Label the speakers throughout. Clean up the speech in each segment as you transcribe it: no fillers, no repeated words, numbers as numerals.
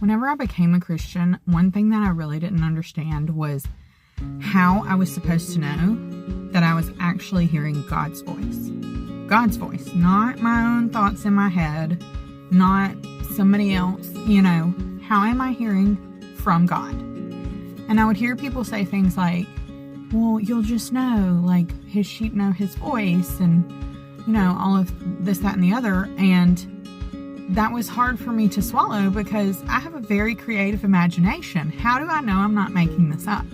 Speaker 1: Whenever I became a Christian, one thing that I really didn't understand was how I was supposed to know that I was actually hearing God's voice. God's voice, not my own thoughts in my head, not somebody else, how am I hearing from God? And I would hear people say things like, well, you'll just know, like, his sheep know his voice, and, all of this, that, and the other. And that was hard for me to swallow because I have a very creative imagination. How do I know I'm not making this up?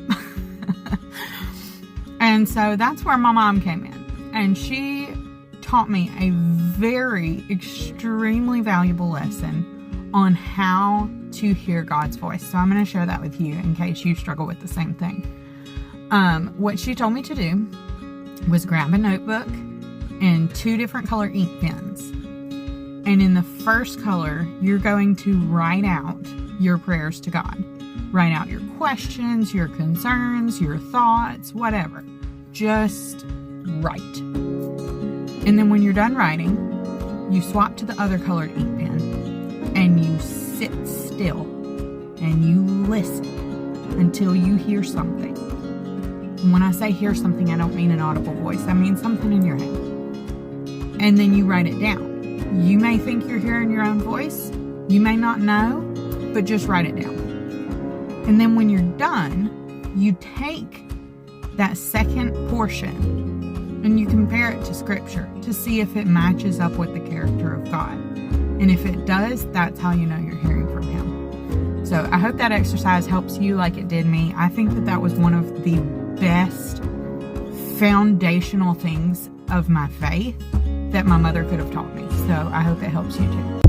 Speaker 1: And so that's where my mom came in. And she taught me a very extremely valuable lesson on how to hear God's voice. So I'm going to share that with you in case you struggle with the same thing. What she told me to do was grab a notebook and 2 different color ink pens. And in the first color, you're going to write out your prayers to God. Write out your questions, your concerns, your thoughts, whatever. Just write. And then when you're done writing, you swap to the other colored ink pen and you sit still and you listen until you hear something. And when I say hear something, I don't mean an audible voice. I mean something in your head. And then you write it down. You may think you're hearing your own voice. You may not know, but just write it down. And then when you're done, you take that second portion and you compare it to Scripture to see if it matches up with the character of God. And if it does, that's how you know you're hearing from Him. So I hope that exercise helps you like it did me. I think that was one of the best foundational things of my faith that my mother could have taught me. So I hope it helps you too.